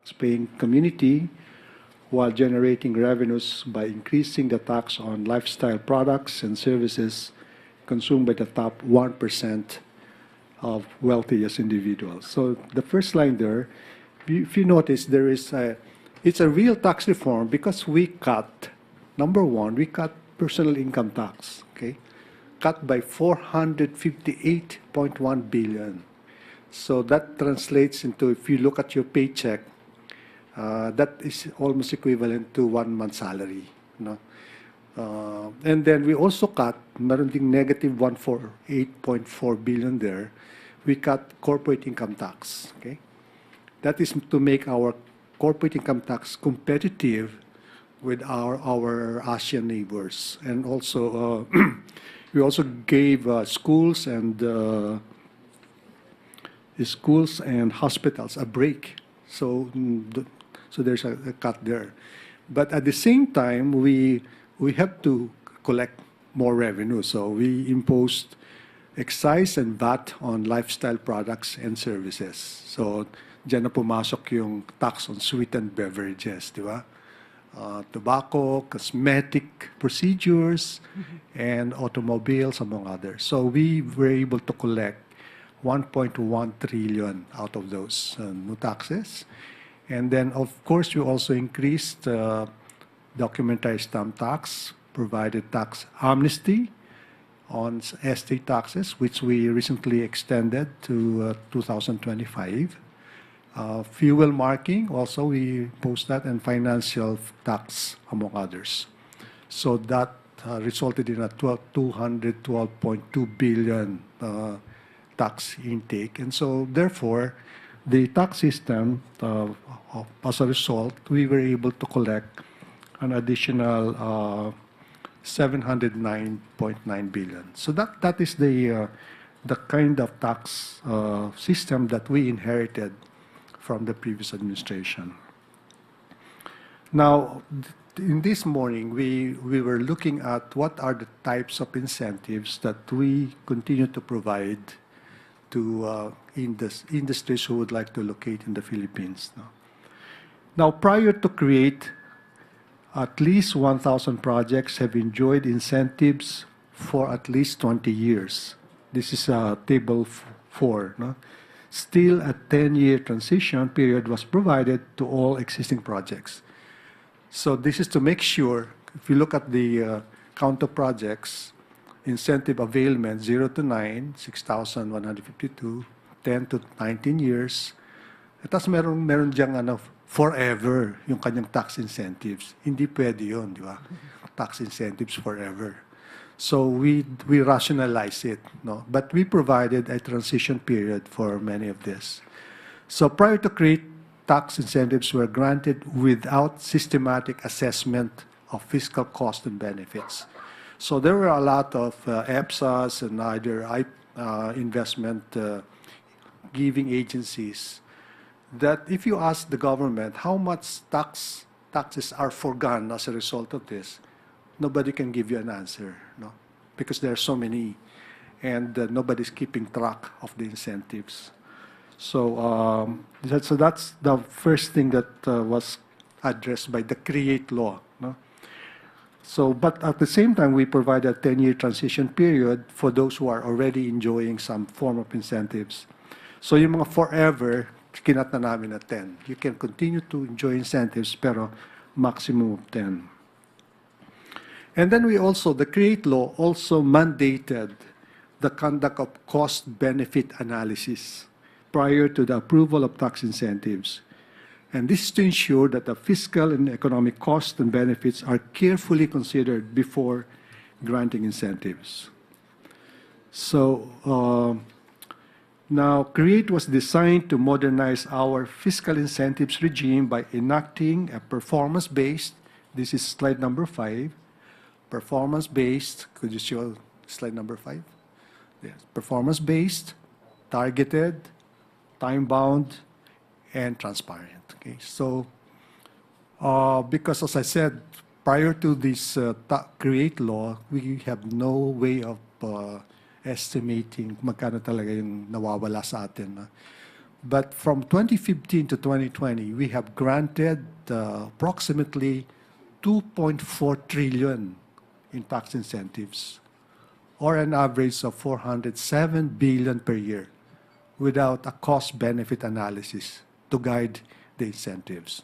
tax-paying community while generating revenues by increasing the tax on lifestyle products and services consumed by the top 1% of wealthiest individuals. So the first line there, if you notice, it's a real tax reform because we cut, number one, we cut personal income tax, okay? Cut by 458.1 billion. So that translates into, if you look at your paycheck, that is almost equivalent to 1 month's salary. No? And then we also cut, meron ding negative 148.4 billion there. We cut corporate income tax. Okay, that is to make our corporate income tax competitive with our Asian neighbors, and also we also gave schools and hospitals a break. So there's a cut there, but at the same time we have to collect more revenue. So we imposed excise and VAT on lifestyle products and services. So diyan na pumasok yung tax on sweetened beverages, di ba? Tobacco, cosmetic procedures, and automobiles, among others. So we were able to collect 1.1 trillion out of those new taxes. And then, of course, we also increased documentary stamp tax, provided tax amnesty on estate taxes, which we recently extended to 2025. Fuel marking, also we imposed that, and financial tax, among others. So that resulted in a 212.2 billion tax intake. And so, therefore, the tax system, as a result, we were able to collect an additional 709.9 billion. So that is the kind of tax system that we inherited from the previous administration. Now, in this morning, we were looking at what are the types of incentives that we continue to provide to industries who would like to locate in the Philippines. Now, prior to create, at least 1,000 projects have enjoyed incentives for at least 20 years. This is table 4. No? Still, a 10-year transition period was provided to all existing projects. So this is to make sure, if you look at the count of projects, incentive availment 0 to 9, 6,152, 10 to 19 years. Tapos meron diyang forever yung kanyang tax incentives. Hindi pwede yun, di ba? Tax incentives forever. So we rationalize it, no? But we provided a transition period for many of this. So prior to create, tax incentives were granted without systematic assessment of fiscal cost and benefits. So there were a lot of EPSAs and other investment giving agencies that if you ask the government how much taxes are forgone as a result of this, nobody can give you an answer, no? Because there are so many, and nobody's keeping track of the incentives. So, that's the first thing that was addressed by the CREATE law, no? So, but at the same time, we provide a 10-year transition period for those who are already enjoying some form of incentives. So yung mga forever, kinat na namin na 10. You can continue to enjoy incentives, pero maximum of 10. And then the CREATE law also mandated the conduct of cost-benefit analysis prior to the approval of tax incentives. And this is to ensure that the fiscal and economic costs and benefits are carefully considered before granting incentives. So now, CREATE was designed to modernize our fiscal incentives regime by enacting a performance-based, this is slide number 5, performance-based, could you show slide number 5? Yes, performance-based, targeted, time-bound, and transparent. Okay, so because as I said, prior to this CREATE law, we have no way of estimating magkano talaga yung nawawala sa atin But from 2015 to 2020, we have granted approximately 2.4 trillion in tax incentives, or an average of 407 billion per year, without a cost-benefit analysis to guide the incentives.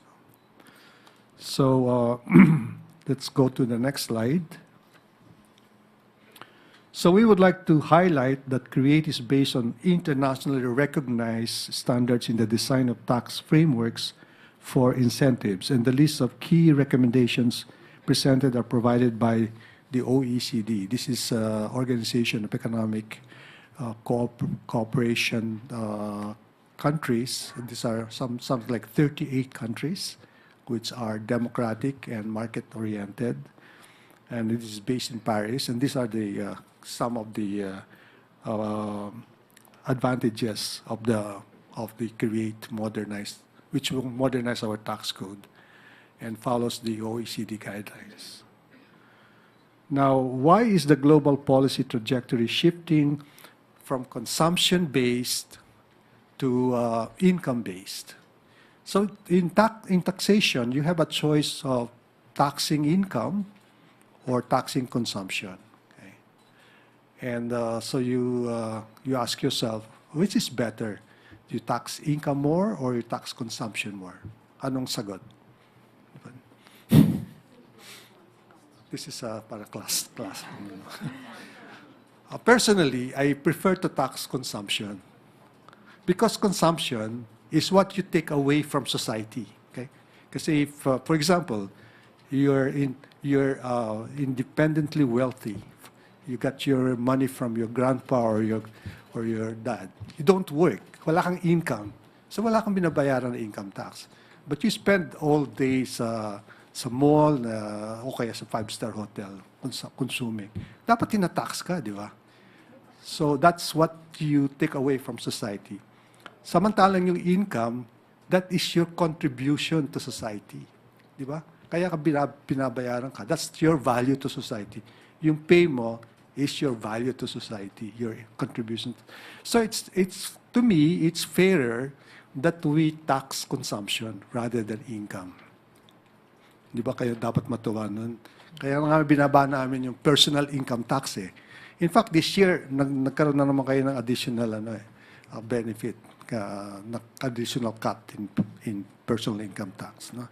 So let's go to the next slide. So we would like to highlight that CREATE is based on internationally recognized standards in the design of tax frameworks for incentives, and the list of key recommendations presented are provided by the OECD. This is Organization of Economic Cooperation countries. These are something like 38 countries, which are democratic and market-oriented, and it is based in Paris. And these are the some of the advantages of the CREATE modernized, which will modernize our tax code and follows the OECD guidelines. Now, why is the global policy trajectory shifting from consumption-based to income-based? So in taxation, you have a choice of taxing income or taxing consumption. Okay? And so you ask yourself, which is better? You tax income more or you tax consumption more? Anong sagot? This is para class. Personally, I prefer to tax consumption, because consumption is what you take away from society. Okay? Kasi if, for example, you're independently wealthy, you got your money from your grandpa or your dad. You don't work. Wala kang income. So wala kang binabayaran na income tax. But you spend all day sa mall o kaya sa five-star hotel consuming. Dapat tinatax ka, di ba? So that's what you take away from society. Samantalang yung income, that is your contribution to society. Di ba? Kaya ka binabayaran ka. That's your value to society. Yung pay mo is your value to society, your contribution. So it's to me, it's fairer that we tax consumption rather than income. Di ba kayo dapat matuwa nun? Kaya nga binaba namin yung personal income tax eh. In fact, this year, nagkaroon na naman kayo ng additional benefit, additional cut in personal income tax. No?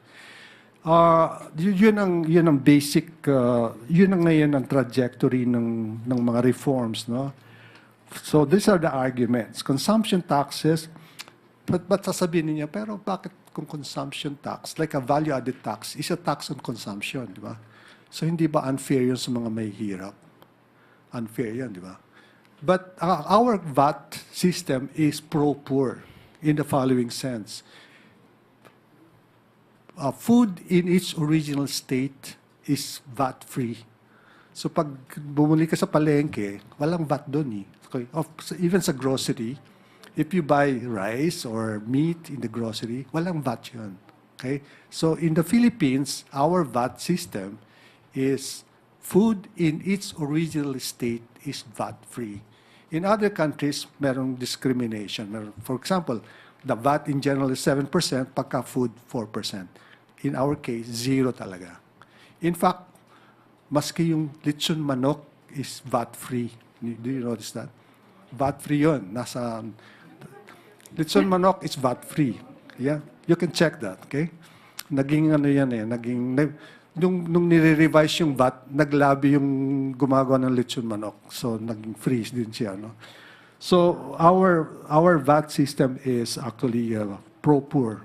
Yun ang basic, yun ang ngayon ang trajectory ng mga reforms. No? So these are the arguments. Consumption taxes, but sasabihin niya, pero bakit kung consumption tax, like a value-added tax, is a tax on consumption, di ba? So hindi ba unfair yun sa mga may hirap? Unfair yan, di ba? But our VAT system is pro-poor in the following sense. Food in its original state is VAT-free. So pag bumuli ka sa palengke, walang VAT doon eh. Okay? Even sa grocery, if you buy rice or meat in the grocery, walang VAT yun. Okay? So in the Philippines, our VAT system is food in its original state is VAT-free. In other countries, merong discrimination. For example, the VAT in general is 7%, pagka food 4%. In our case, 0 talaga. In fact, maski yung lechon manok is VAT-free. Do you notice that? VAT-free yun. Nasa lechon manok is VAT-free. Yeah? You can check that, okay? Naging ano yan eh, nung nire-revise yung VAT, naglabi yung gumagawa ng lechon manok. So, naging freeze din siya, no? So, our VAT system is actually pro-poor.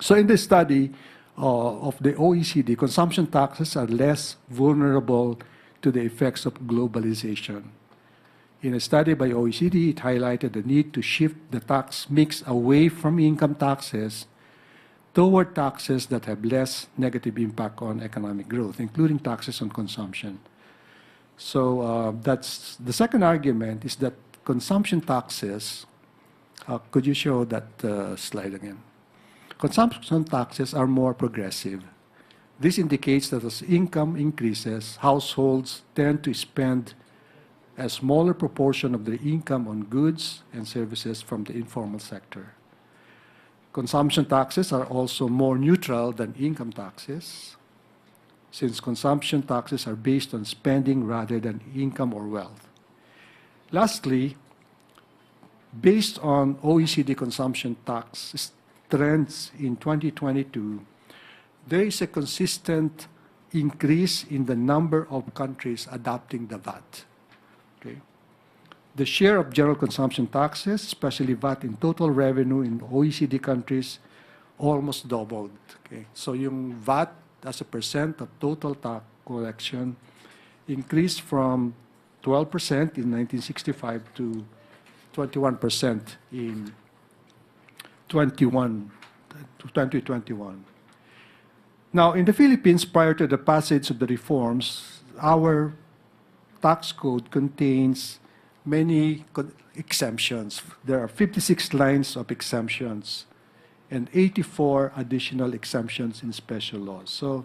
So, in this study of the OECD, consumption taxes are less vulnerable to the effects of globalization. In a study by OECD, it highlighted the need to shift the tax mix away from income taxes toward taxes that have less negative impact on economic growth, including taxes on consumption. So that's the second argument, is that consumption taxes, could you show that slide again? Consumption taxes are more progressive. This indicates that as income increases, households tend to spend a smaller proportion of their income on goods and services from the informal sector. Consumption taxes are also more neutral than income taxes, since consumption taxes are based on spending rather than income or wealth. Lastly, based on OECD consumption tax trends in 2022, there is a consistent increase in the number of countries adopting the VAT. Okay? The share of general consumption taxes, especially VAT in total revenue in OECD countries, almost doubled. Okay? So yung VAT as a percent of total tax collection increased from 12% in 1965 to 21% in 2021. Now, in the Philippines, prior to the passage of the reforms, our tax code contains many exemptions. There are 56 lines of exemptions and 84 additional exemptions in special laws. So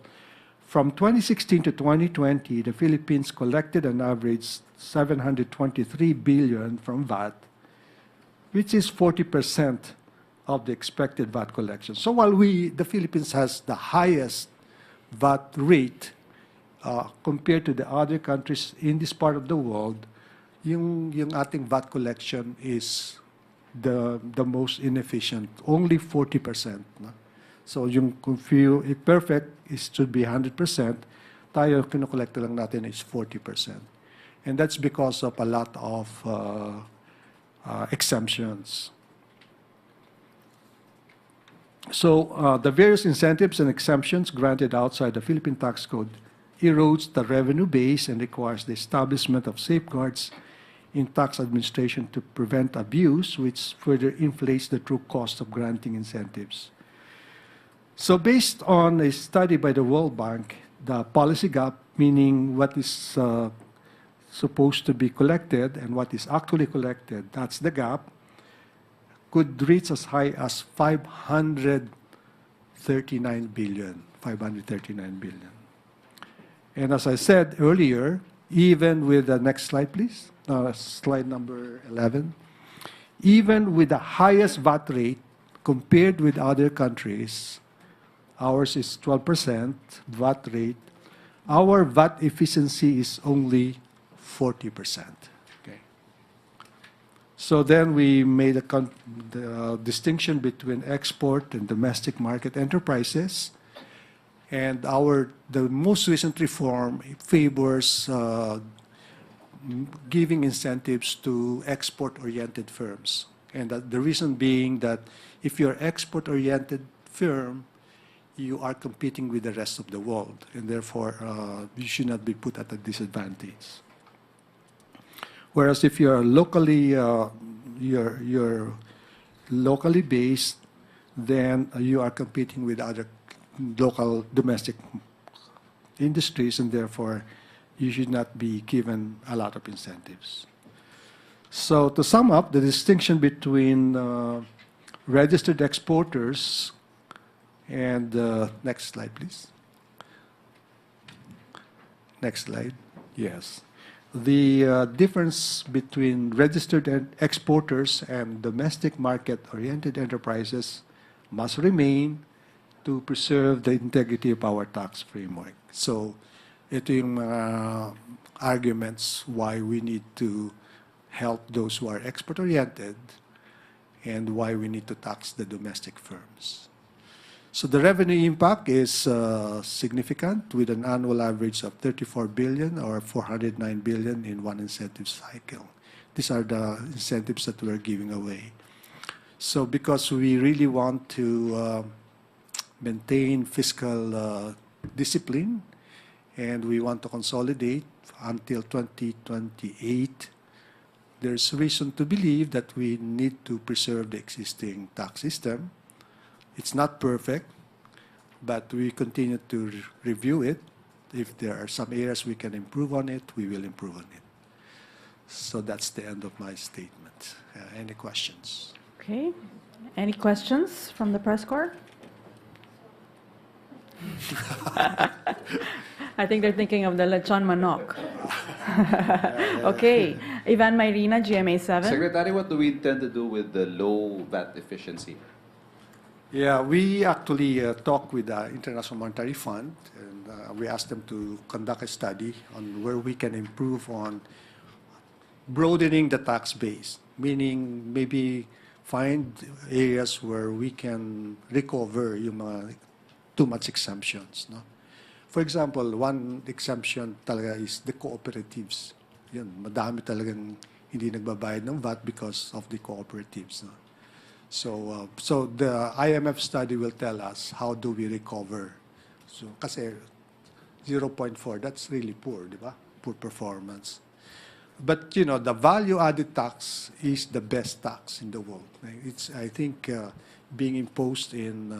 from 2016 to 2020, the Philippines collected an average 723 billion from VAT, which is 40% of the expected VAT collection. So while the Philippines has the highest VAT rate compared to the other countries in this part of the world, yung ating VAT collection is the most inefficient, only 40%. No? So yung if perfect, it should be 100%. Tayo, kinokolekta lang natin is 40%. And that's because of a lot of exemptions. So the various incentives and exemptions granted outside the Philippine tax code erodes the revenue base and requires the establishment of safeguards in tax administration to prevent abuse, which further inflates the true cost of granting incentives. So based on a study by the World Bank, the policy gap, meaning what is supposed to be collected and what is actually collected, that's the gap, could reach as high as 539 billion. And as I said earlier, even with the next slide, please, slide number 11, even with the highest VAT rate compared with other countries, ours is 12% VAT rate, our VAT efficiency is only 40%. So then we made the distinction between export and domestic market enterprises. And the most recent reform favors giving incentives to export-oriented firms. And the reason being that if you're an export-oriented firm, you are competing with the rest of the world. And therefore, you should not be put at a disadvantage. Whereas if you're locally based, then you are competing with other local domestic industries, and therefore you should not be given a lot of incentives. So to sum up, the distinction between registered exporters and next slide, please. Next slide. Yes. The difference between registered exporters and domestic market-oriented enterprises must remain to preserve the integrity of our tax framework. So ito yung arguments why we need to help those who are export-oriented and why we need to tax the domestic firms. So the revenue impact is significant, with an annual average of 34 billion or 409 billion in one incentive cycle. These are the incentives that we're giving away. So because we really want to maintain fiscal discipline, and we want to consolidate until 2028, there's reason to believe that we need to preserve the existing tax system. It's not perfect, but we continue to review it. If there are some areas we can improve on it, we will improve on it. So that's the end of my statement. Any questions? Okay. Any questions from the press corps? I think they're thinking of the lechon manok. Okay. Ivan Mayrina, GMA7. Secretary, what do we intend to do with the low VAT efficiency? Yeah, we actually talked with the International Monetary Fund, and we asked them to conduct a study on where we can improve on broadening the tax base, meaning maybe find areas where we can recover yung mga too much exemptions. No? For example, one exemption talaga is the cooperatives. Yun, madami talagang hindi nagbabayad ng VAT because of the cooperatives. No? So the IMF study will tell us how do we recover. So kasi 0.4, that's really poor, di ba? Poor performance. But you know, the value-added tax is the best tax in the world. It's, I think, being imposed in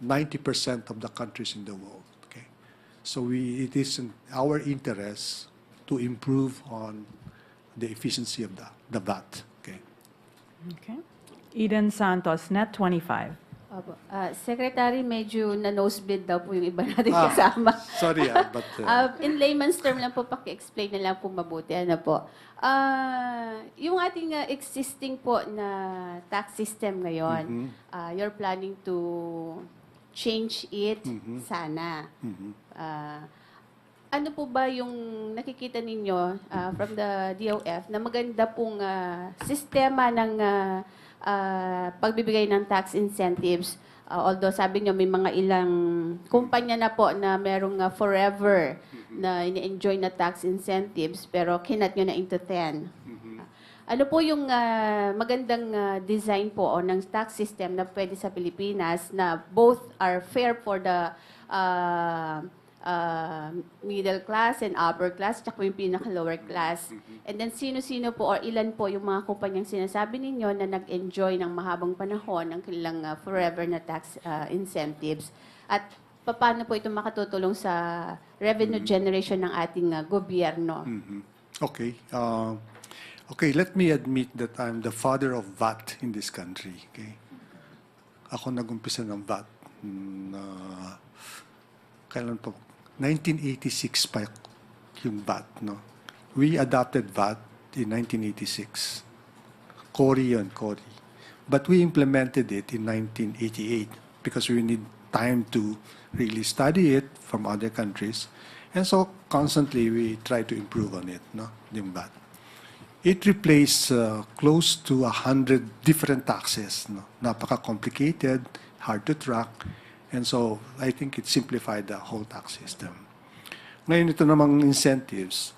90% of the countries in the world. Okay, so it is in our interest to improve on the efficiency of the VAT. Okay. Okay. Eden Santos, Net 25. Opo. Secretary, medyo na-nosebleed daw po yung iba natin kasama. Sorry, but... In layman's term lang po, paki-explain na lang po mabuti. Ano po? Yung ating existing po na tax system ngayon, you're planning to change it sana. Ano po ba yung nakikita ninyo from the DOF na maganda pong sistema ng pagbibigay ng tax incentives? Although sabi nyo may mga ilang kumpanya na po na merong forever na ini-enjoy na tax incentives pero kinat nyo na into 10. Ano po yung magandang design po o ng tax system na pwede sa Pilipinas na both are fair for the middle class and upper class, tsaka yung pinaka-lower class. And then, sino-sino po or ilan po yung mga kumpanyang sinasabi ninyo na nag-enjoy ng mahabang panahon ng kanilang forever na tax incentives? At paano po ito makatutulong sa revenue generation ng ating gobyerno? Okay. Okay, let me admit that I'm the father of VAT in this country. Okay? Ako nag-umpisa ng VAT. Kailan po? 1986 pa yung VAT, no? We adopted VAT in 1986. CORI yun, CORI. But we implemented it in 1988 because we need time to really study it from other countries. And so constantly we try to improve on it, no? Yung VAT. It replaced close to 100 different taxes, no? Napaka-complicated, hard to track. And so, I think it simplified the whole tax system. Ngayon, ito namang incentives,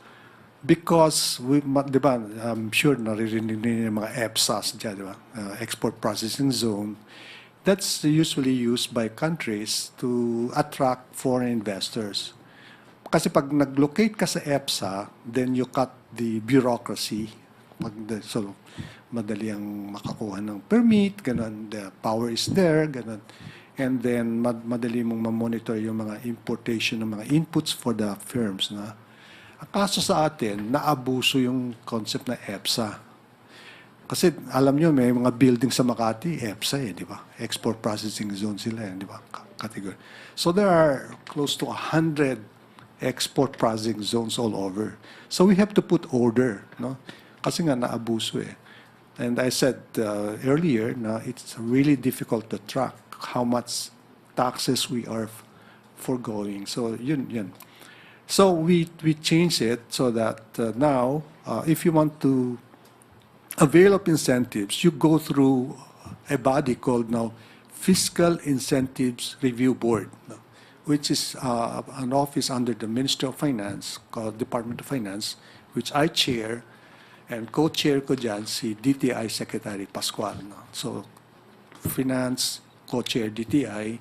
because, di ba, I'm sure naririnig niyo yung mga EPSAs dyan, di ba? Export Processing Zone. That's usually used by countries to attract foreign investors. Kasi pag nag-locate ka sa EPSA, then you cut the bureaucracy. So, madali ang makakuha ng permit, ganun, the power is there, ganun. And then, madali mong ma-monitor yung mga importation ng mga inputs for the firms. Na. Ang kaso sa atin, naabuso yung concept na EPSA. Kasi alam nyo, may mga building sa Makati, EPSA di ba? Export Processing Zone sila di ba? Category. So there are close to 100 export processing zones all over. So we have to put order, no? Kasi nga naabuso And I said earlier, na it's really difficult to track how much taxes we are foregoing. So yun. So we change it so that now, if you want to avail of incentives, you go through a body called now Fiscal Incentives Review Board, which is an office under the Ministry of Finance called Department of Finance, which I chair, and co-chair ko dyan si DTI Secretary Pascual. So Finance, co-chair DTI,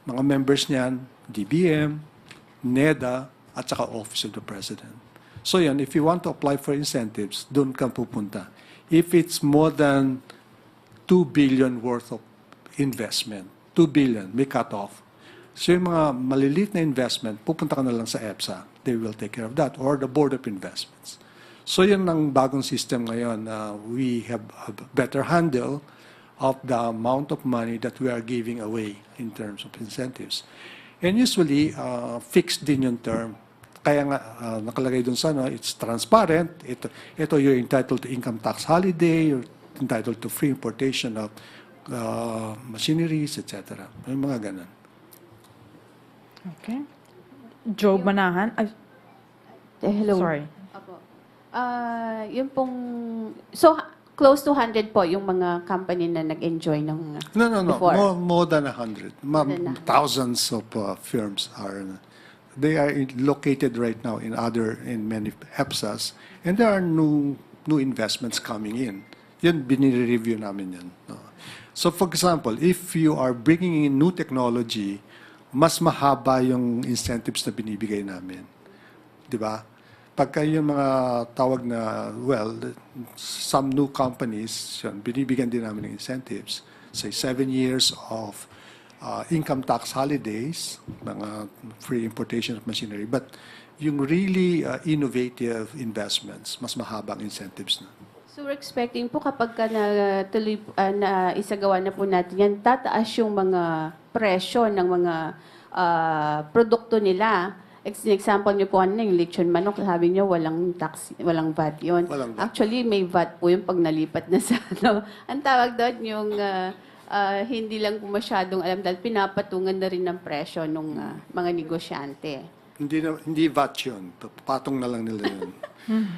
mga members niyan, DBM, NEDA, at saka Office of the President. So yan, if you want to apply for incentives, doon ka pupunta. If it's more than 2 billion worth of investment, 2 billion, may cut-off. So yung mga maliliit na investment, pupunta ka na lang sa EPSA. They will take care of that, or the Board of Investments. So yan ang bagong system ngayon. We have a better handle of the amount of money that we are giving away in terms of incentives. And usually, fixed din yung term. kaya nga nakalagay dun sa it's transparent. Ito you're entitled to income tax holiday, you're entitled to free importation of machineries, etc. Yung mga ganun. Okay. Joe Manahan. Ay, Hello. sorry. Apo. Yun pong, so close to 100 po yung mga company na nag-enjoy ng No. before. More than 100. than 100. Thousands of firms they are located right now in many EPSAs, and there are new investments coming in. Yun, binire-review namin yan. No? So for example, if you are bringing in new technology, mas mahaba yung incentives na binibigay namin. Di ba? Pagka yung mga tawag na, some new companies, yun, binibigyan din namin ng incentives. Say, 7 years of income tax holidays, mga free importation of machinery. But yung really innovative investments, mas mahabang incentives na. So we're expecting po kapag na isagawa na po natin yan, tataas yung mga presyo ng mga produkto nila. Example niyo po yung lechon manok, sabi niyo walang tax, walang VAT yun. Walang VAT. Actually, may VAT po yung pag nalipat na sa ang tawag doon yung hindi lang po masyadong alam dahil pinapatungan na rin ng presyo ng mga negosyante. Hindi VAT yun. Patong na lang nila yun.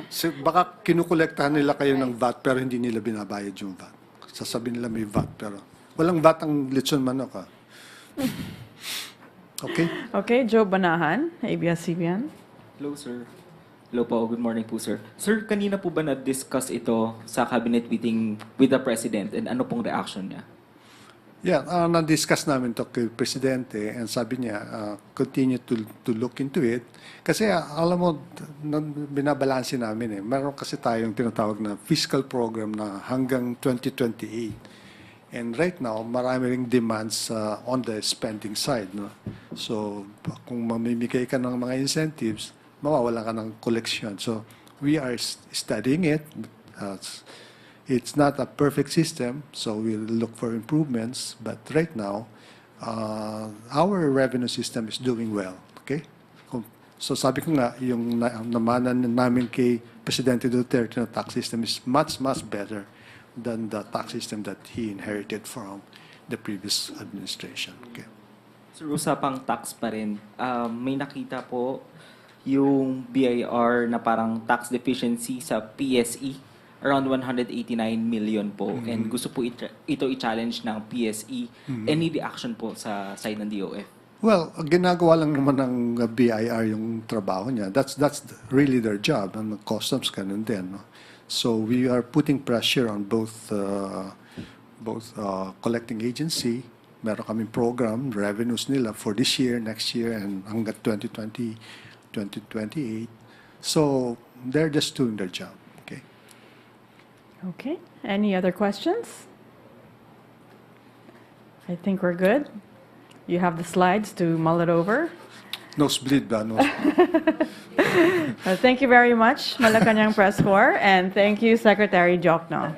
So, baka kinukolektahan nila kayo ng VAT pero hindi nila binabayad yung VAT. Sasabihin nila may VAT pero walang VAT ang lechon manok. Okay? Okay, Joe Banahan, ABS-CBN. Hello, sir. Hello po. Good morning po, sir. Sir, kanina po ba na-discuss ito sa cabinet meeting with the President and ano pong reaction niya? Yeah, na-discuss namin to kay Presidente and sabi niya, continue to look into it. Kasi alam mo, binabalansin namin Meron kasi tayong tinatawag na fiscal program na hanggang 2028. And right now, marami ring demands on the spending side. No? So, kung mamimigay ka ng mga incentives, mawawalan ka ng collection. So, we are studying it. It's not a perfect system, so we'll look for improvements. But right now, our revenue system is doing well. Okay? So sabi ko nga, yung namanan namin kay Presidente Duterte na tax system is much, much better than the tax system that he inherited from the previous administration. Okay. Sir, usapang tax pa rin. May nakita po yung BIR na parang tax deficiency sa PSE, around 189 million po. And gusto po ito i-challenge ng PSE. Any reaction po sa side ng DOF? Well, ginagawa lang naman ng BIR yung trabaho niya. That's really their job. And the customs ganun din. No? So we are putting pressure on both collecting agency. Meron kaming program, revenues nila for this year, next year, and hanggang 2020, 2028. So they're just doing their job. Okay. Okay. Any other questions? I think we're good. You have the slides to mull it over. Nosebleed ba? Nosebleed. Thank you very much, Malacañang Press Corps, and thank you, Secretary Diokno.